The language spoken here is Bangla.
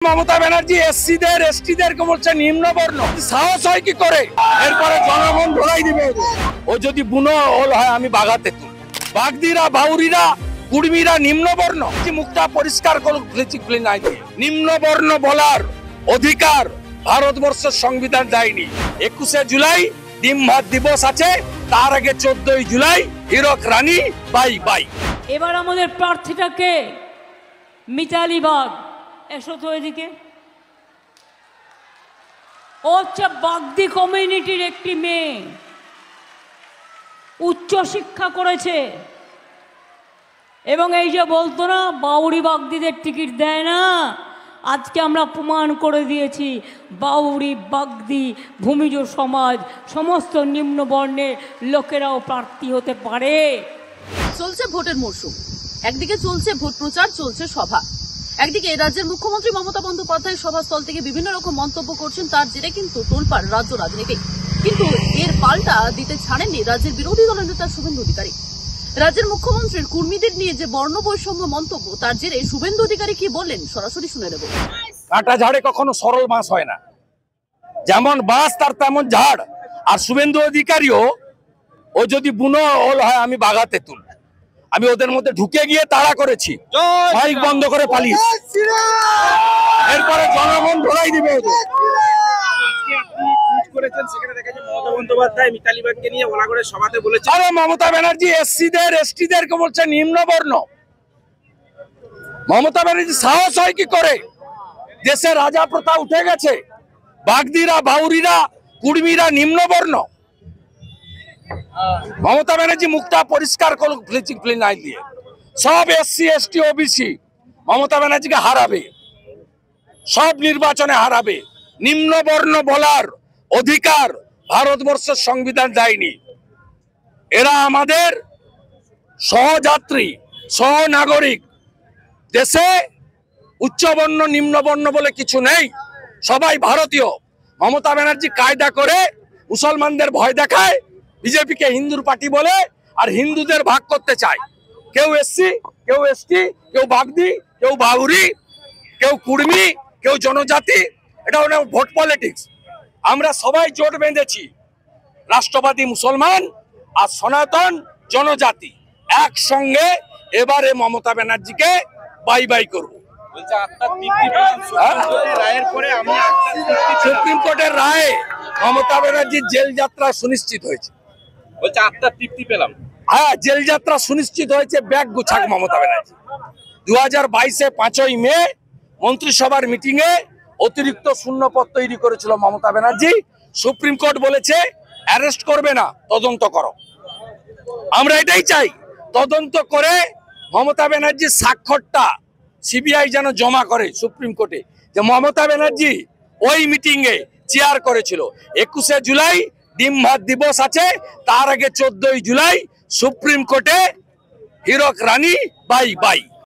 মমতা ব্যানার্জি এসসিদের এসটিদেরকে বলছে নিম্নবর্ণ, সাহস হয় কি করে? এরপরে জনগণ ধরাই দিবে। ও যদি বুনো ওল হয় আমি বাগাতে তুল, বাগদিরা বাউরিরা কুর্মীরা নিম্নবর্ণ, মুখটা পরিষ্কার খুলে নাই। নিম্নবর্ণ বলার অধিকার ভারতবর্ষের সংবিধান দেয়নি। 21শে জুলাই ডিম ভাত দিবস আছে, তার আগে 14ই জুলাই হীরক রানী বাই বাই। এবার আমাদের প্রার্থীটাকে মিতালি বাগ, এসো তো এদিকে। ও হচ্ছে বাগদি কমিউনিটির একটি মেয়ে, উচ্চ শিক্ষা করেছে এবং এই যে বলতো না বাউরি বাগদিদের টিকিট দেয় না, আজকে আমরা প্রমাণ করে দিয়েছি বাউরি বাগদি ভূমিজ সমাজ সমস্ত নিম্নবর্ণের লোকেরাও প্রার্থী হতে পারে। চলছে ভোটের মরশুম, একদিকে চলছে ভোট প্রচার, চলছে সভা। একদিকে রাজ্যের মুখ্যমন্ত্রী মমতা বন্দ্যোপাধ্যায় সভাস্থল থেকে বিভিন্ন রকম মন্তব্য করছেন, তার জেরে কিন্তু তোলপাড় রাজ্য রাজনীতি। কিন্তু এর পাল্টা দিতে ছাড়েননি রাজ্যের বিরোধী দলের নেতা শুভেন্দু অধিকারী। রাজ্যের মুখ্যমন্ত্রীর কর্মীদের নিয়ে যে বর্ণ বৈষম্য মন্তব্য, তার জেরে শুভেন্দু অধিকারী কি বললেন সরাসরি শুনে নেব। কাঁটা ঝাড়ে কখনো সরল বাঁশ হয় না, যেমন বাঁশ তার তেমন ঝাড়। আর শুভেন্দু অধিকারীও ও যদি বুনো ওল হয় আমি বাগাতে তুল, আমি ওদের মধ্যে ঢুকে গিয়ে তাড়া করেছি, মাইক বন্ধ করে পালিয়েছি। এরপরে জনগণ ধরাই দিবে। মমতা ব্যানার্জি এসসিদের এসটিদেরকে বলছে নিম্নবর্ণ। মমতা ব্যানার্জি সাহস হয় কি করে? দেশে রাজা প্রথা উঠে গেছে, বাগদিরা বাউরিরা কুর্মীরা নিম্নবর্ণ। মমতা ব্যানার্জি মুখটা পরিষ্কার খুলে নাই দিয়ে সব এসসি এসটি ওবিসি মমতা ব্যানার্জিকে হারাবে, সব নির্বাচনে হারাবে। নিম্নবর্ণ বলার অধিকার ভারতবর্ষের সংবিধান দেয়নি। এরা আমাদের সহযাত্রী, সহনাগরিক। দেশে উচ্চবর্ণ নিম্নবর্ণ বলে কিছু নেই, সবাই ভারতীয়। মমতা ব্যানার্জি কায়দা করে মুসলমানদের ভয় দেখায়, বিজেপিকে হিন্দুর পার্টি বলে, আর হিন্দুদের ভাগ করতে চায়। কেউ এসসি, কেউ এসটি, কেউ বাগদি, কেউ বাউরি, কেউ কুর্মী, কেউ জনজাতি। এটা ভোট পলিটিক্স। আমরা সবাই জোট বেঁধেছি, রাষ্ট্রবাদী মুসলমান আর সনাতন জনজাতি একসঙ্গে এবারে মমতা ব্যানার্জিকে বাই বাই করব। সুপ্রিম কোর্টের রায়ে মমতা ব্যানার্জির জেল যাত্রা সুনিশ্চিত হয়েছে। হ্যাঁ, জেল যাত্রা সুনিশ্চিত হয়েছে। ব্যাগ গুছাক মমতা ব্যানার্জি। 2022-এ 5ই মে মন্ত্রিসভার মিটিং এ অতিরিক্ত শূন্যপদ তৈরি করেছিল মমতা ব্যানার্জি। সুপ্রিম কোর্ট বলেছে অ্যারেস্ট করবে না, তদন্ত করো। আমরা এটাই চাই, তদন্ত করে মমতা ব্যানার্জির স্বাক্ষরটা সিবিআই যেন জমা করে সুপ্রিম কোর্টে যে মমতা ব্যানার্জি ওই মিটিং এ চেয়ার করেছিল। 21শে জুলাই ডিম ভাত দিবস আছে, তার আগে 14ই জুলাই সুপ্রিম কোর্টে হীরক রানী বাই বাই।